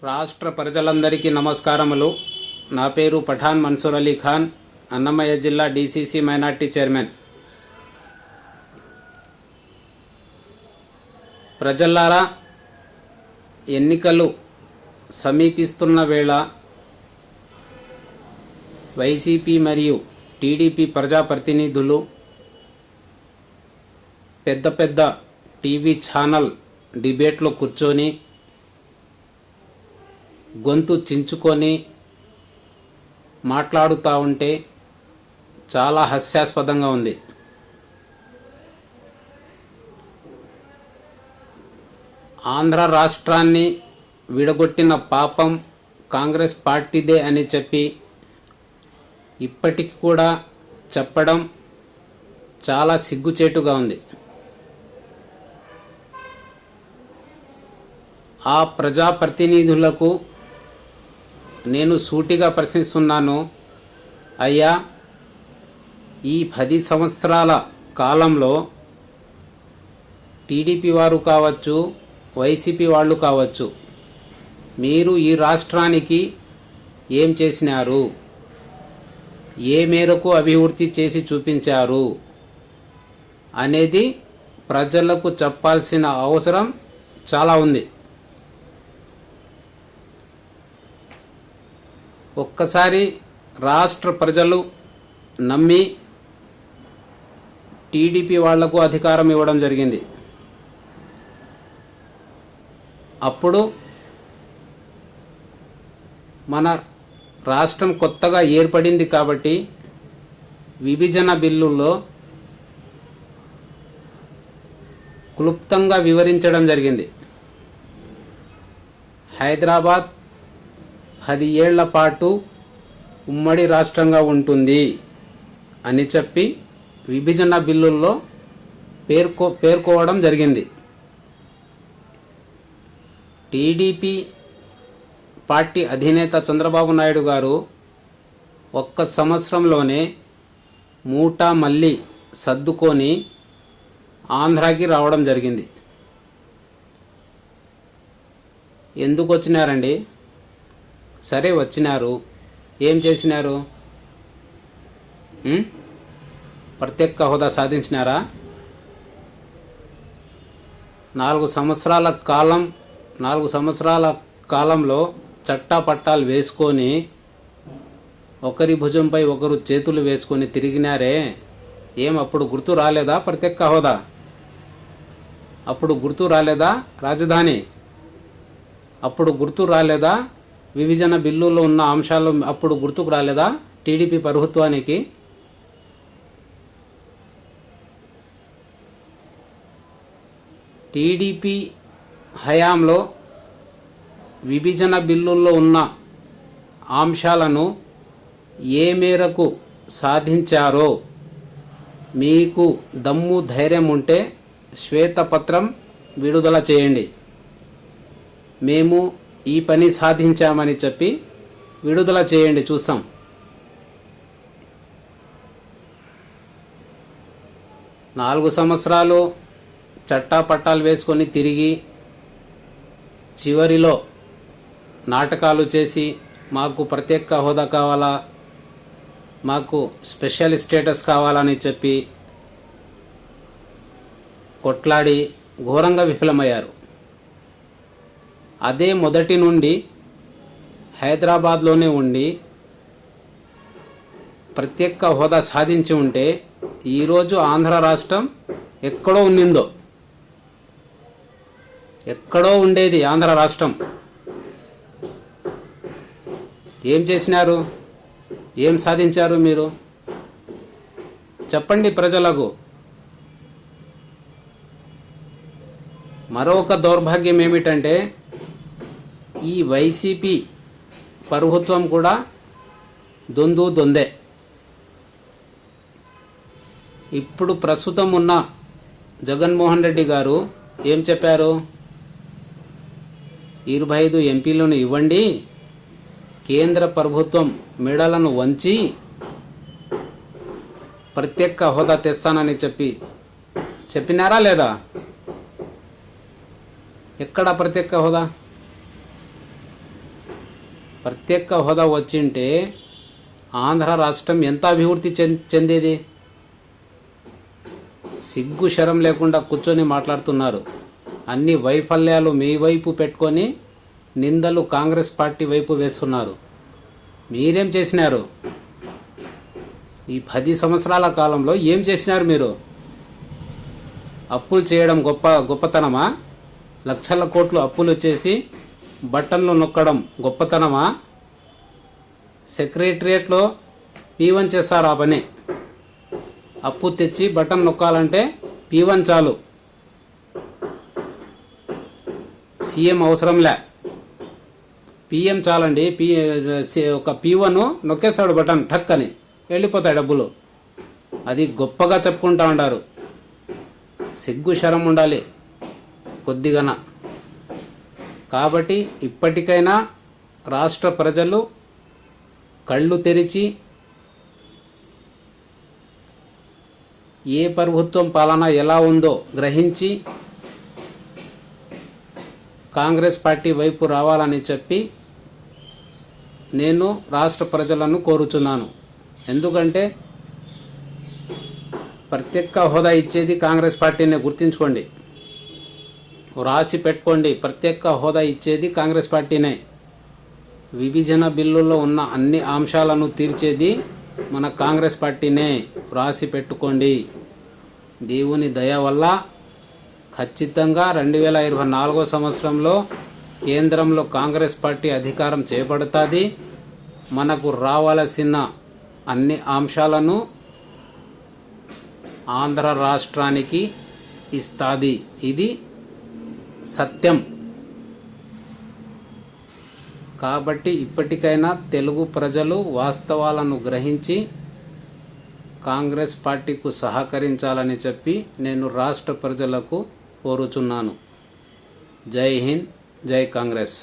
రాష్ట్ర ప్రజలందరికీ నమస్కారములు. నా పేరు పఠాన్ మన్సూర్ అలీ ఖాన్, అన్నమయ్య జిల్లా డీసీసీ మైనార్టీ చైర్మన్. ప్రజలారా, ఎన్నికలు సమీపిస్తున్న వేళ వైసీపీ మరియు టీడీపీ ప్రజాప్రతినిధులు పెద్ద పెద్ద టీవీ ఛానల్ డిబేట్లో కూర్చొని గొంతు చించుకొని మాట్లాడుతూ ఉంటే చాలా హాస్యాస్పదంగా ఉంది. ఆంధ్ర రాష్ట్రాన్ని విడగొట్టిన పాపం కాంగ్రెస్ పార్టీదే అని చెప్పి ఇప్పటికి కూడా చెప్పడం చాలా సిగ్గుచేటుగా ఉంది. ఆ ప్రజాప్రతినిధులకు నేను సూటిగా ప్రశ్నిస్తున్నాను, అయ్యా, ఈ 10 సంవత్సరాల కాలంలో టీడీపీ వారు కావచ్చు, వైసీపీ వాళ్ళు కావచ్చు, మీరు ఈ రాష్ట్రానికి ఏం చేసినారు, ఏ మేరకు అభివృద్ధి చేసి చూపించారు అనేది ప్రజలకు చెప్పాల్సిన అవసరం చాలా ఉంది. ఒక్కసారి రాష్ట్ర ప్రజలు నమ్మి టీడీపీ వాళ్లకు అధికారం ఇవ్వడం జరిగింది. అప్పుడు మన రాష్ట్రం కొత్తగా ఏర్పడింది కాబట్టి విభజన బిల్లుల్లో క్లుప్తంగా వివరించడం జరిగింది. హైదరాబాద్ 10 ఏళ్ల పాటు ఉమ్మడి రాష్ట్రంగా ఉంటుంది అని చెప్పి విభజన బిల్లుల్లో పేర్కోవడం జరిగింది. టీడీపీ పార్టీ అధినేత చంద్రబాబు నాయుడు గారు 1 సంవత్సరంలోనే మూటా మళ్ళీ సర్దుకొని ఆంధ్రాకి రావడం జరిగింది. ఎందుకు వచ్చినారండి? సరే, వచ్చినారు, ఏం చేసినారు? ప్రత్యేక హోదా సాధించినారా? 4 సంవత్సరాల కాలంలో చట్టాపట్టాలు వేసుకొని ఒకరి భుజంపై ఒకరు చేతులు వేసుకొని తిరిగినారే, ఏం అప్పుడు గుర్తు రాలేదా ప్రత్యేక హోదా? అప్పుడు గుర్తు రాలేదా రాజధాని? అప్పుడు గుర్తు రాలేదా విభజన బిల్లులో ఉన్న అంశాలు? అప్పుడు గుర్తుకు రాలేదా టీడీపీ ప్రభుత్వానికి? టీడీపీ హయాంలో విభజన బిల్లుల్లో ఉన్న అంశాలను ఏ మేరకు సాధించారో మీకు దమ్ము ధైర్యం ఉంటే శ్వేతపత్రం విడుదల చేయండి. మేము ఈ పని సాధించామని చెప్పి విడుదల చేయండి, చూస్తాం. నాలుగు సంవత్సరాలు చట్టాపట్టాలు వేసుకొని తిరిగి చివరిలో నాటకాలు చేసి మాకు ప్రత్యేక హోదా కావాలా, మాకు స్పెషల్ స్టేటస్ కావాలని చెప్పి కొట్లాడి ఘోరంగా విఫలమయ్యారు. అదే మొదటి నుండి హైదరాబాద్లోనే ఉండి ప్రత్యేక హోదా సాధించి ఉంటే ఈరోజు ఆంధ్ర రాష్ట్రం ఎక్కడో ఉండిందో, ఎక్కడో ఉండేది ఆంధ్ర రాష్ట్రం. ఏం చేసినారు? ఏం సాధించారు మీరు? చెప్పండి ప్రజలకు. మరొక దౌర్భాగ్యం ఏమిటంటే ఈ వైసీపీ ప్రభుత్వం కూడా దొందే. ఇప్పుడు ప్రస్తుతం ఉన్న జగన్మోహన్ రెడ్డి గారు ఏం చెప్పారు? 25 ఎంపీలను ఇవ్వండి, కేంద్ర ప్రభుత్వం మెడలను వంచి ప్రత్యేక హోదా తెస్తానని చెప్పినారా లేదా? ఎక్కడ ప్రత్యేక హోదా? ప్రత్యేక హోదా వచ్చింటే ఆంధ్ర రాష్ట్రం ఎంత అభివృద్ధి చెందేది? సిగ్గు శరం లేకుండా కూర్చొని మాట్లాడుతున్నారు. అన్ని వైఫల్యాలు మీ వైపు పెట్టుకొని నిందలు కాంగ్రెస్ పార్టీ వైపు వేస్తున్నారు. మీరేం చేసినారు? ఈ 10 సంవత్సరాల కాలంలో ఏం చేసినారు మీరు? అప్పులు చేయడం గొప్పతనమా? లక్షల కోట్లు అప్పులు చేసి బటన్లు నొక్కడం గొప్పతనమా? సెక్రటరియట్లో P1 చేశారు ఆ పని. అప్పు తెచ్చి బటన్ నొక్కాలంటే P1 చాలు, సీఎం అవసరంలే, PM చాలండి. ఒక P1 నొక్కేస్తాడు బటన్, ఠక్ అని వెళ్ళిపోతాయి డబ్బులు. అది గొప్పగా చెప్పుకుంటా ఉండారు. సిగ్గు శరం ఉండాలి కొద్దిగాన. కాబట్టి ఇప్పటికైనా రాష్ట్ర ప్రజలు కళ్ళు తెరిచి ఏ ప్రభుత్వం పాలన ఎలా ఉందో గ్రహించి కాంగ్రెస్ పార్టీ వైపు రావాలని చెప్పి నేను రాష్ట్ర ప్రజలను కోరుచున్నాను. ఎందుకంటే ప్రత్యేక హోదా ఇచ్చేది కాంగ్రెస్ పార్టీనే, గుర్తించుకోండి, రాసి పెట్టుకోండి. ప్రత్యేక హోదా ఇచ్చేది కాంగ్రెస్ పార్టీనే. విభజన బిల్లులో ఉన్న అన్ని అంశాలను తీర్చేది మన కాంగ్రెస్ పార్టీనే, రాసి పెట్టుకోండి. దేవుని దయ వల్ల ఖచ్చితంగా 2024 సంవత్సరంలో కేంద్రంలో కాంగ్రెస్ పార్టీ అధికారం చేపడుతుంది. మనకు రావాల్సిన అన్ని అంశాలను ఆంధ్ర రాష్ట్రానికి ఇస్తుంది. ఇది సత్యం. కాబట్టి ఇప్పటికైనా తెలుగు ప్రజలు వాస్తవాలను గ్రహించి కాంగ్రెస్ పార్టీకు సహకరించాలని చెప్పి నేను రాష్ట్ర ప్రజలకు కోరుచున్నాను. జై హింద్, జై కాంగ్రెస్.